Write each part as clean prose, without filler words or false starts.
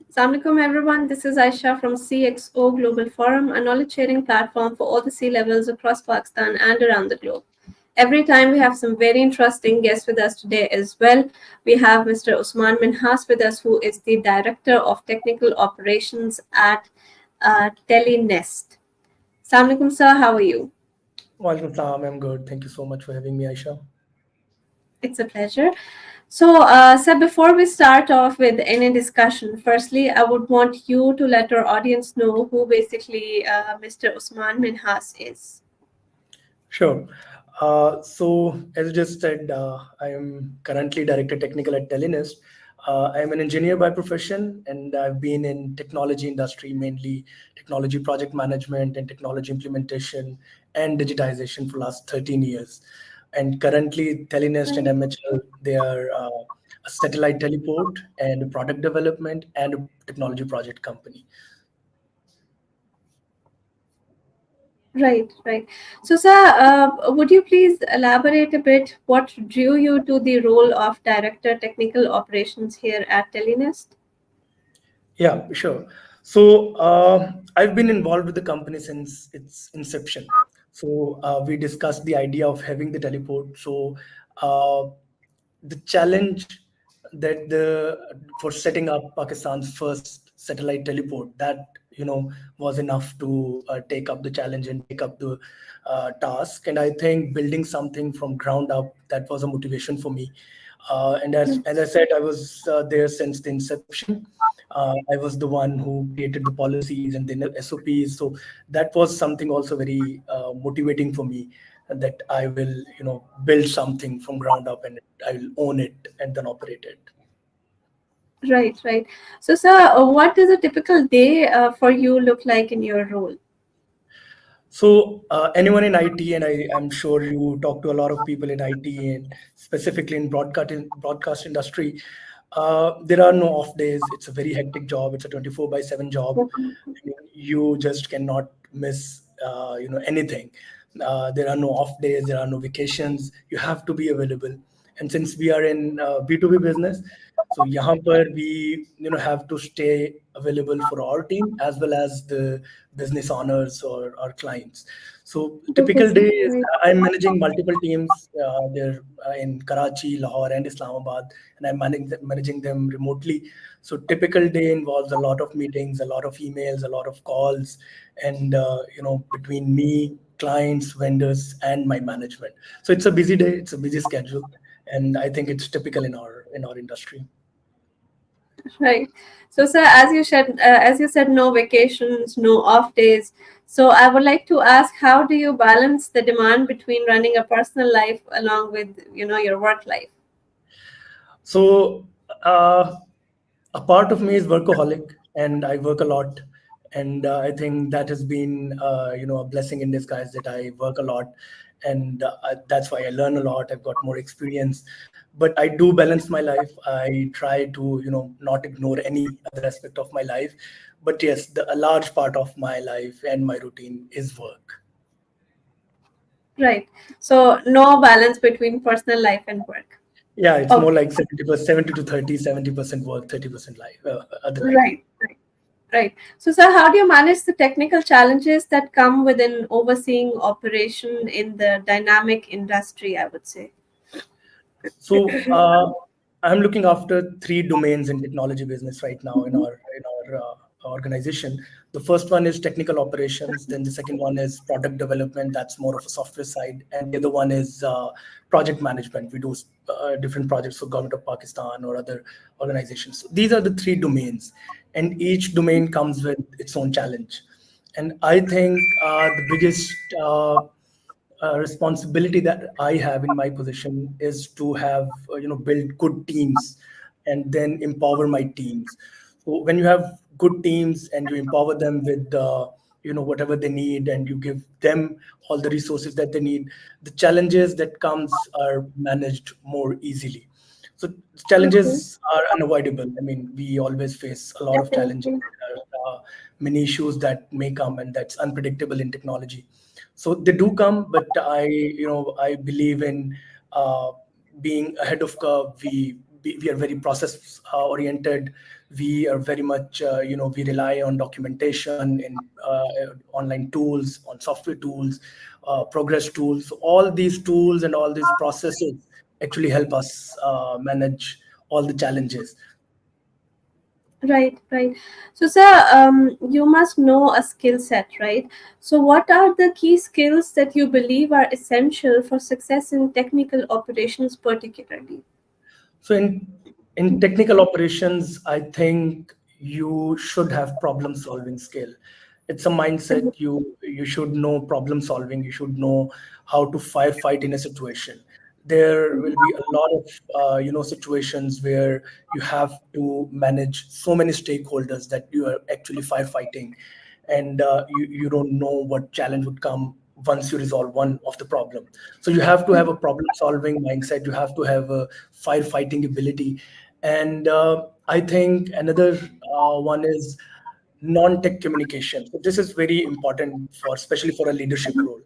Assalamu alaikum everyone, this is Ayesha from CxO Global Forum, a knowledge sharing platform for all the C-levels across Pakistan and around the globe. Every time we have some very interesting guests with us today as well. We have Mr. Usman Minhas with us, who is the Director of Technical Operations at TELENEST. Assalamu alaikum sir, how are you? Walaikum salam, I'm good. Thank you so much for having me, Aisha. It's a pleasure. So, sir, before we start off with any discussion, firstly, I would want you to let our audience know who basically Mr. Usman Minhas is. Sure. So, as you just said, I am currently Director Technical at TELENEST. I am an engineer by profession, and I've been in technology industry, mainly technology project management and technology implementation and digitization for last 13 years. And currently, TELENEST and MHL, they are a satellite teleport and a product development and a technology project company. Right, right. So, sir, would you please elaborate a bit what drew you to the role of Director Technical Operations here at TELENEST? Yeah, sure. So I've been involved with the company since its inception. So we discussed the idea of having the teleport. So uh, the challenge that the for setting up Pakistan's first satellite teleport, that was enough to take up the challenge and take up the task. And I think building something from ground up, that was a motivation for me. And as I said, I was there since the inception. I was the one who created the policies and the SOPs. So that was something also very motivating for me, that I will, build something from ground up and I will own it and then operate it. Right, right. So, sir, what does a typical day for you look like in your role? So anyone in IT, and I'm sure you talk to a lot of people in IT and specifically in broadcast industry, there are no off days. It's a very hectic job. It's a 24/7 job. I mean, you just cannot miss anything. There are no off days. There are no vacations. You have to be available. And since we are in B2B business, so yahan par we have to stay available for our team as well as the business owners or our clients. So typical day is I'm managing multiple teams. They're in Karachi, Lahore, and Islamabad, and I'm managing them remotely. So typical day involves a lot of meetings, a lot of emails, a lot of calls, and between me, clients, vendors, and my management. So it's a busy day. It's a busy schedule, and I think it's typical in our industry. Right. So, sir, as you said, no vacations, no off days. So, I would like to ask, how do you balance the demand between running a personal life along with, your work life? So a part of me is workaholic, and I work a lot. And I think that has been a blessing in disguise, that I work a lot, and that's why I learn a lot. I've got more experience, but I do balance my life. I try to not ignore any other aspect of my life. But yes, a large part of my life and my routine is work. Right. So, no balance between personal life and work. Yeah, it's more Okay. like 70%, 70 to 30, 70% work, 30% life, other life. Right. Right. Right. So, sir, how do you manage the technical challenges that come within overseeing operation in the dynamic industry, I would say? So I'm looking after three domains in technology business right now in our organization. The first one is technical operations. Then the second one is product development. That's more of a software side, and the other one is project management. We do different projects for Government of Pakistan or other organizations. So these are the three domains, and each domain comes with its own challenge. And I think the biggest responsibility that I have in my position is to have build good teams and then empower my teams. So when you have good teams and you empower them with whatever they need, and you give them all the resources that they need, the challenges that comes are managed more easily. So Okay. challenges are unavoidable. I mean, we always face a lot of challenges. Definitely. There are many issues that may come, and that's unpredictable in technology. So they do come, but I believe in uh, being ahead of curve. We we are very process oriented. We are very much we rely on documentation and online tools, on software tools, progress tools. So all these tools and all these processes actually help us manage all the challenges. Right, right. So, sir, you must know a skill set, right? So, what are the key skills that you believe are essential for success in technical operations, particularly? So in technical operations, I think you should have problem solving skill. It's a mindset. You should know problem solving. You should know how to firefight in a situation. There will be a lot of situations where you have to manage so many stakeholders that you are actually firefighting, and you don't know what challenge would come once you resolve one of the problem. So you have to have a problem solving mindset. You have to have a firefighting ability. And I think another one is non-tech communication. So this is very important for, especially for a leadership role.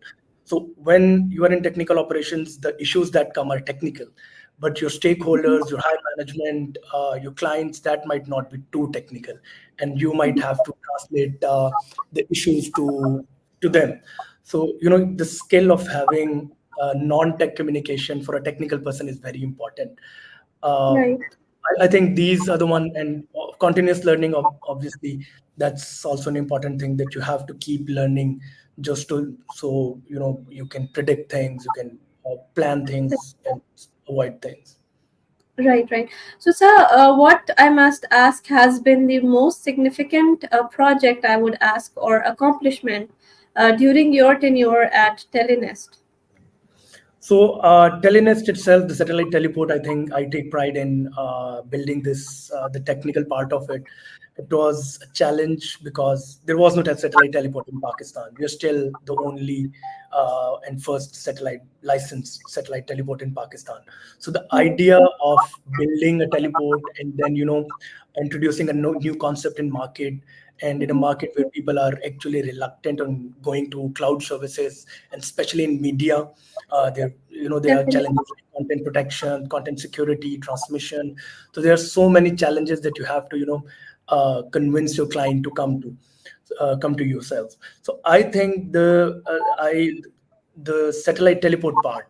So when you are in technical operations, the issues that come are technical, but your stakeholders, your high management, your clients, that might not be too technical, and you might have to translate the issues to them. So the skill of having non-tech communication for a technical person is very important. Uh, Right. I think these are the one, and continuous learning, obviously, that's also an important thing, that you have to keep learning, just to, so you can predict things, you can plan things and avoid things. Right, right. So, sir, what I must ask has been the most significant project, I would ask, or accomplishment during your tenure at Telenest? So, Telenest itself, the satellite teleport, I think I take pride in building this, the technical part of it. It was a challenge because there was no satellite teleport in Pakistan. We are still the only and first satellite licensed satellite teleport in Pakistan. So the idea of building a teleport and then introducing a new concept in market, and in a market where people are actually reluctant on going to cloud services, and especially in media, there are Definitely. challenges like content protection, content security, transmission. So there are so many challenges that you have to convince your client to come to yourselves. So I think the satellite teleport part,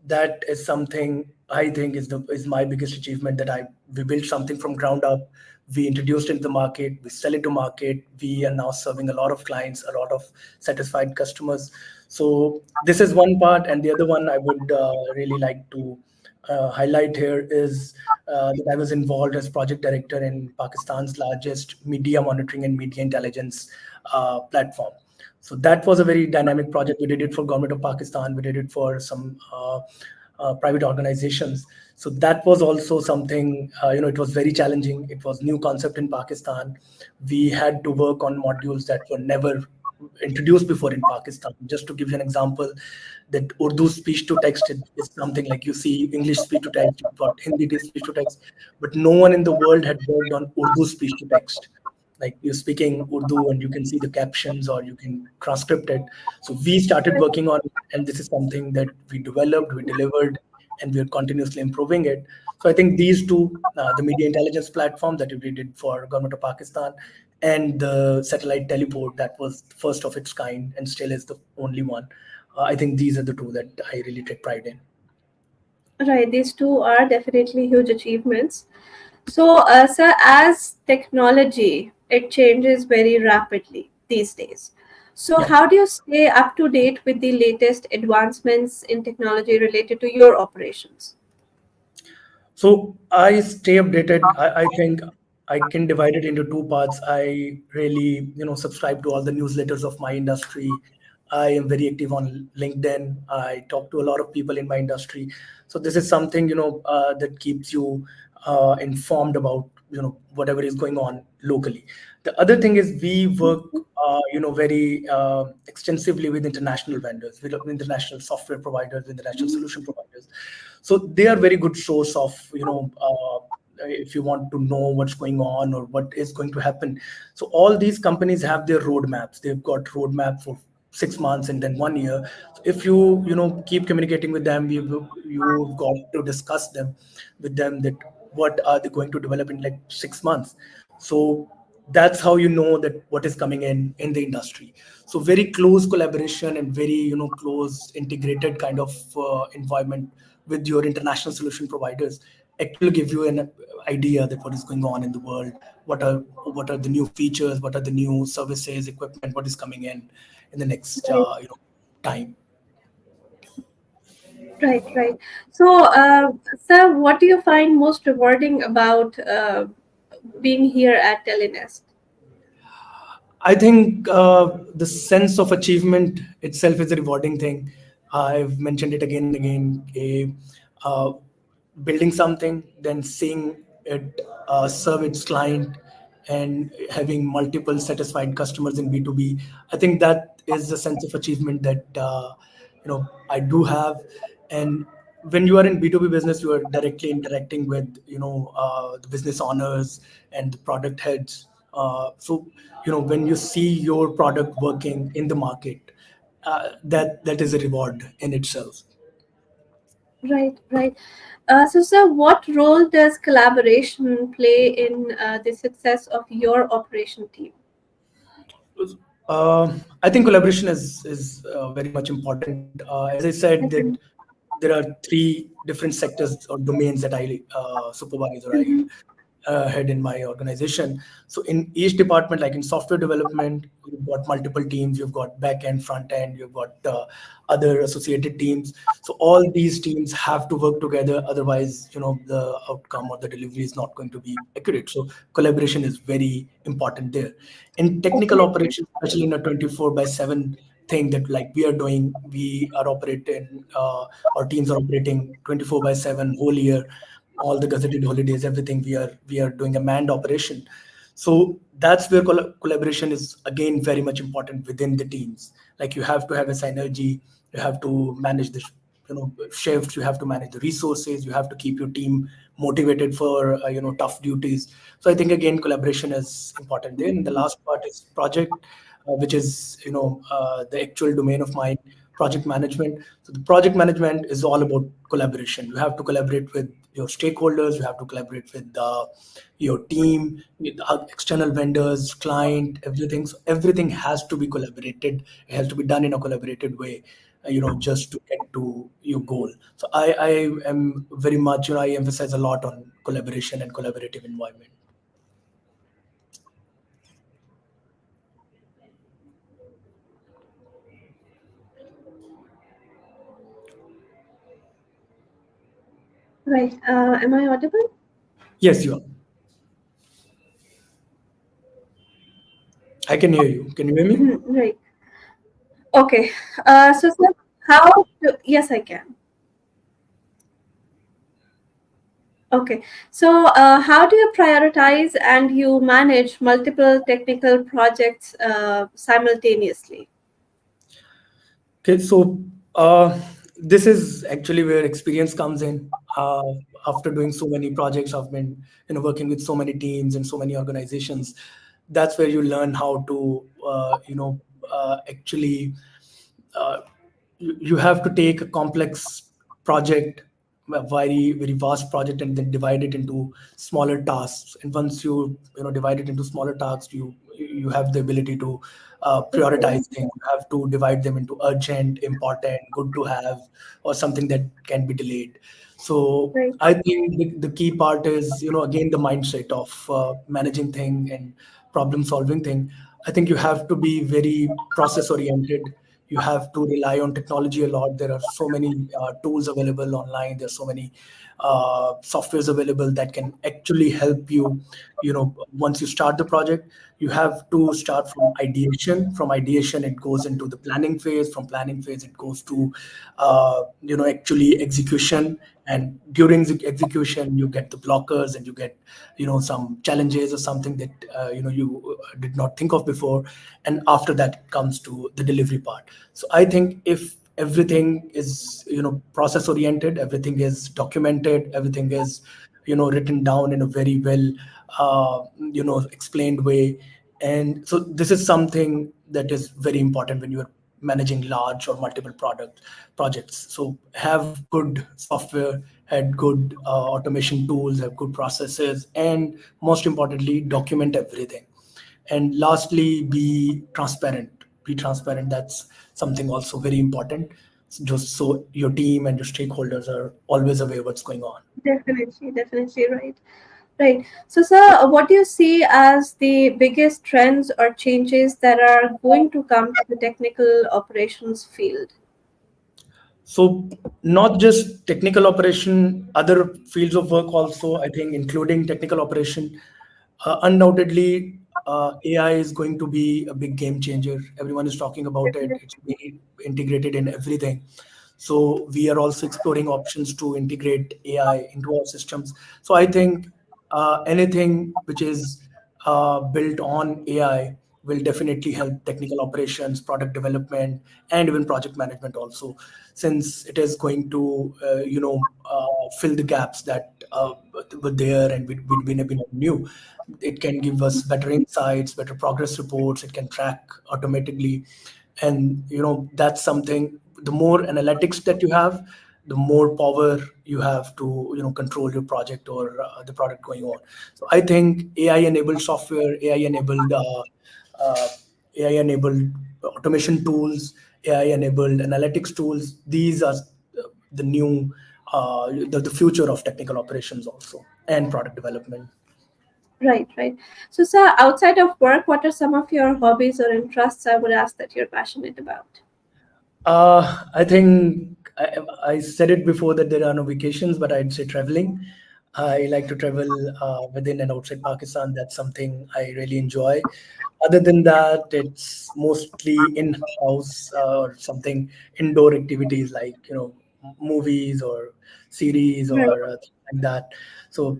that is something I think is my biggest achievement, that we built something from ground up. We introduced it to the market, we sell it to market, we are now serving a lot of clients, a lot of satisfied customers. So this is one part, and the other one I would really like to highlight here is that I was involved as project director in Pakistan's largest media monitoring and media intelligence platform. So that was a very dynamic project. We did it for government of Pakistan. We did it for some private organizations. So that was also something, it was very challenging. It was new concept in Pakistan. We had to work on modules that were never introduced before in Pakistan. Just to give you an example, that Urdu speech to text is something like, you see English speech to text, you've got Hindi speech to text, but no one in the world had worked on Urdu speech to text. Like, you're speaking Urdu and you can see the captions or you can transcript it. So we started working on it, and this is something that we developed, we delivered, and we're continuously improving it. So I think these two, the media intelligence platform that we did for government of Pakistan, and the satellite teleport that was first of its kind and still is the only one. I think these are the two that I really take pride in. Right, these two are definitely huge achievements. So, sir, as technology, it changes very rapidly these days. So, Yeah. how do you stay up to date with the latest advancements in technology related to your operations? So I stay updated. I think I can divide it into two parts. I really, subscribe to all the newsletters of my industry. I am very active on LinkedIn. I talk to a lot of people in my industry. So this is something, that keeps you informed about, whatever is going on locally. The other thing is we work, very extensively with international vendors, with international software providers, international solution providers. So they are very good source of, if you want to know what's going on or what is going to happen. So all these companies have their roadmaps. They've got roadmap for 6 months and then 1 year. So if you keep communicating with them, you've got to discuss them with them, that what are they going to develop in like 6 months. So that's how you know that what is coming in the industry. So very close collaboration and very close integrated kind of environment with your international solution providers actually give you an idea that what is going on in the world, what are the new features, what are the new services, equipment, what is coming in the next Right, time. right, right. So, sir, what do you find most rewarding about being here at Telenest? I think the sense of achievement itself is a rewarding thing. I've mentioned it again and again. Uh, Building something, then seeing it serve its client, and having multiple satisfied customers in B2B. I think that is the sense of achievement that I do have. And when you are in B2B business, you are directly interacting with the business owners and the product heads. So when you see your product working in the market, that is a reward in itself. Right, right. So, sir, what role does collaboration play in the success of your operation team? I think collaboration is very much important. As I said, that Mhm, there are three different sectors or domains that I supervise or I mhm. head in my organization. So in each department, like in software development, you've got multiple teams. You've got back end, front end. You've got other associated teams. So all these teams have to work together. Otherwise, the outcome or the delivery is not going to be accurate. So collaboration is very important there. In technical Definitely. operations, especially in a 24/7 thing that like we are doing, we are operating, our teams are operating 24/7 whole year, all the gazetted holidays, everything. We are doing a manned operation. So that's where collaboration is again very much important within the teams. Like you have to have a synergy, you have to manage the shifts, you have to manage the resources, you have to keep your team motivated for tough duties. So I think again collaboration is important there. And the last part is project, which is the actual domain of mine, project management. So the project management is all about collaboration. You have to collaborate with your stakeholders, you have to collaborate with your team, with external vendors, client, everything. So everything has to be collaborated. It has to be done in a collaborated way, just to get to your goal. So I am very much, I emphasize a lot on collaboration and collaborative environment. Right. Am I audible? Yes, you are. I can hear you. Can you hear me? Right. Okay. So, sir, yes, I can. Okay. So, how do you prioritize and you manage multiple technical projects simultaneously? Okay, so this is actually where experience comes in. After doing so many projects, I've been working with so many teams and so many organizations. That's where you learn how to actually uh, you have to take a complex project, a very very vast project, and then divide it into smaller tasks. And once you divide it into smaller tasks, you have the ability to Okay. prioritize things. You have to divide them into urgent, important, good to have, or something that can be delayed. So Right. I think the key part is again the mindset of managing thing and problem solving thing. I think you have to be very process oriented. You have to rely on technology a lot. There are so many tools available online. There's so many softwares available that can actually help you. Once you start the project, you have to start from ideation. From ideation, it goes into the planning phase. From planning phase, it goes to actually execution. And during the execution, you get the blockers and you get some challenges or something that you did not think of before. And after that it comes to the delivery part. So I think if everything is process oriented, everything is documented, everything is written down in a very well explained way. And so this is something that is very important when you are managing large or multiple product projects. So have good software, had good automation tools, have good processes, and most importantly, document everything. And lastly, be transparent. Be transparent. That's something also very important. Just so your team and your stakeholders are always aware what's going on. Definitely, definitely right. Right. So, sir, what do you see as the biggest trends or changes that are going to come to the technical operations field? So not just technical operation, other fields of work also, I think, including technical operation. Undoubtedly, AI is going to be a big game changer. Everyone is talking about it. It's Definitely. being integrated in everything. So we are also exploring options to integrate AI into our systems. So I think anything which is built on AI will definitely help technical operations, product development, and even project management also, since it is going to fill the gaps that were there and we never knew. It can give us better insights, better progress reports. It can track automatically, and that's something. The more analytics that you have, the more power you have to control your project or the product going on. So I think AI enabled software, uh, AI enabled automation tools, AI enabled analytics tools, these are the new the future of technical operations also, and product development. Right, right. So, sir, outside of work, what are some of your hobbies or interests I would ask that you're passionate about? I think I said it before that there are no vacations, but I'd say traveling. I like to travel within and outside Pakistan. That's something I really enjoy. Other than that, it's mostly in-house or something indoor activities like movies or series Right. or things like that. So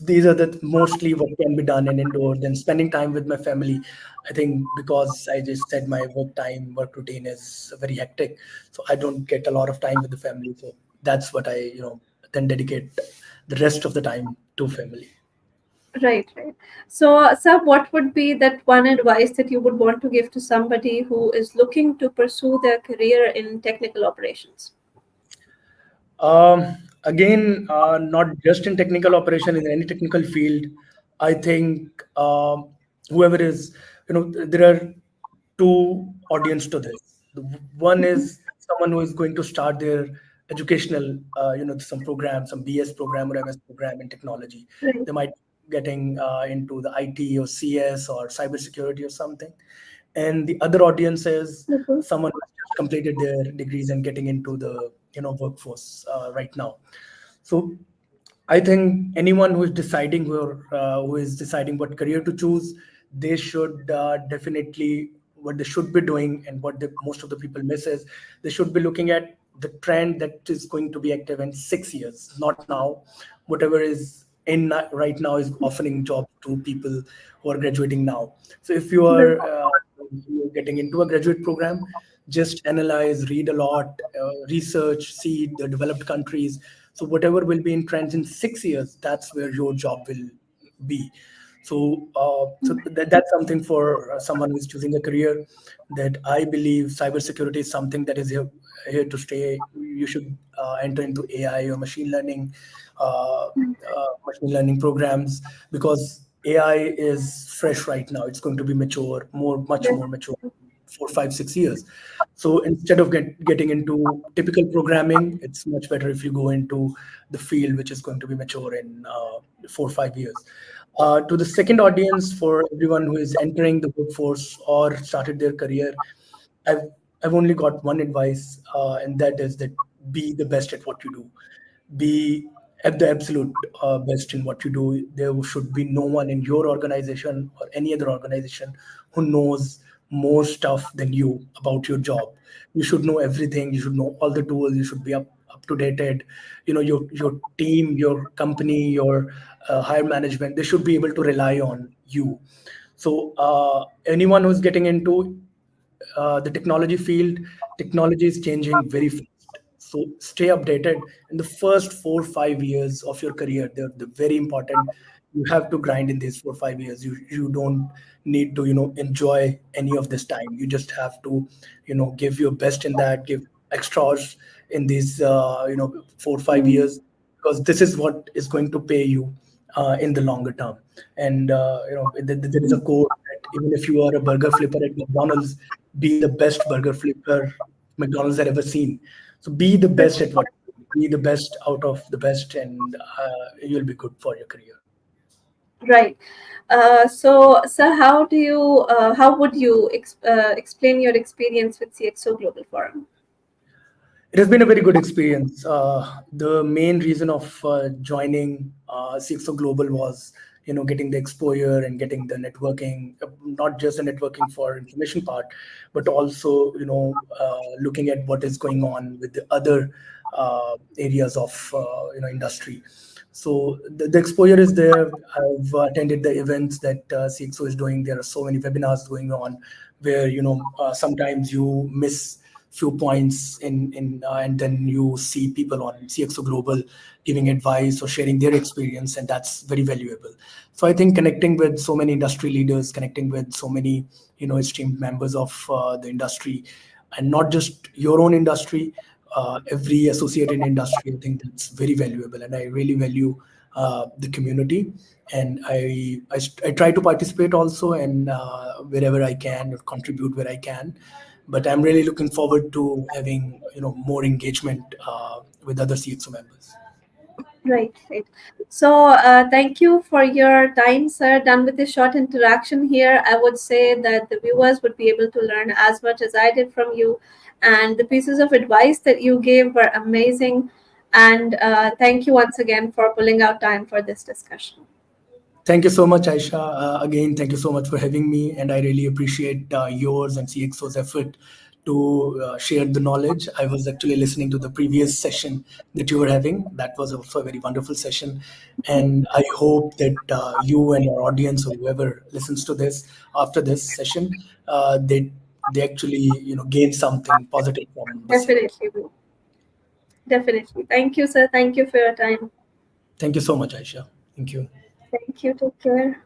these are the mostly what can be done in indoor. Then spending time with my family. I think because I just said my work routine is very hectic, so I don't get a lot of time with the family. So that's what I then dedicate the rest of the time to family. Right, right. So, sir, what would be that one advice that you would want to give to somebody who is looking to pursue their career in technical operations? Again, not just in technical operation, in any technical field. I think whoever is, there are two audience to this. The one is someone who is going to start their educational, some program, some BS program or MS program in technology. Right. They might be getting into the IT or CS or cybersecurity or something. And the other audience is Mhm. someone who has just completed their degrees and getting into the workforce right now. So I think anyone who is deciding what career to choose, they should definitely, what they should be doing, and what most of the people miss is, they should be looking at the trend that is going to be active in 6 years, not now. Whatever is in right now is offering jobs to people who are graduating now. So if Right. you're getting into a graduate program, just analyze, read a lot, research, see the developed countries. So whatever will be in trends in 6 years, that's where your job will be. That's something for someone who's choosing a career, that I believe cybersecurity is something that is here to stay. You should enter into AI or machine learning programs, because AI is fresh right now. It's going to be mature, much more mature, 4, 5, 6 years. So instead of getting into typical programming, it's much better if you go into the field which is going to be mature in 4, 5 years. To the second audience, for everyone who is entering the workforce or started their career, I've I've only got one advice, and that is that be the best at what you do. Be at the absolute best in what you do. There should be no one in your organization or any other organization who knows more stuff than you about your job. You should know everything. You should know all the tools. You should be up to dated. Your team, your company, your higher management. They should be able to rely on you. So anyone who's getting into the technology field, technology is changing very fast. So stay updated. In the first 4, 5 years of your career, they're very important. You have to grind in these 4, 5 years. You don't need to enjoy any of this time. You just have to give your best in that. Give extra hours in these 4 or 5 years, because this is what is going to pay you in the longer term. And there is a quote that even if you are a burger flipper at McDonald's, be the best burger flipper McDonald's had ever seen. So be the best at what you do. Be the best out of the best, and you'll be good for your career. Right. So, sir, how would you explain your experience with CXO Global Forum? It has been a very good experience. The main reason of joining CxO Global was, getting the exposure and getting the networking, not just the networking for information part, but also, looking at what is going on with the other areas of, industry. So the exposure is there. I've attended the events that CxO is doing. There are so many webinars going on where, sometimes you miss few points and then you see people on CxO Global giving advice or sharing their experience, and that's very valuable. So I think connecting with so many industry leaders, connecting with so many esteemed members of the industry, and not just your own industry, every associated industry, I think that's very valuable, and I really value the community. And I try to participate also, and wherever I can, or contribute where I can. But I'm really looking forward to having more engagement with other CXO members. Right, right. So, thank you for your time, sir. Done with this short interaction here, I would say that the viewers would be able to learn as much as I did from you, and the pieces of advice that you gave were amazing. And thank you once again for pulling out time for this discussion. Thank you so much, Aisha. Again, thank you so much for having me, and I really appreciate yours and CXO's effort to share the knowledge. I was actually listening to the previous session that you were having. That was also a very wonderful session, and I hope that you and your audience, or whoever listens to this after this session, they actually gain something positive from the same. Definitely, definitely. Thank you, sir. Thank you for your time. Thank you so much, Aisha. Thank you. Thank you. Take care.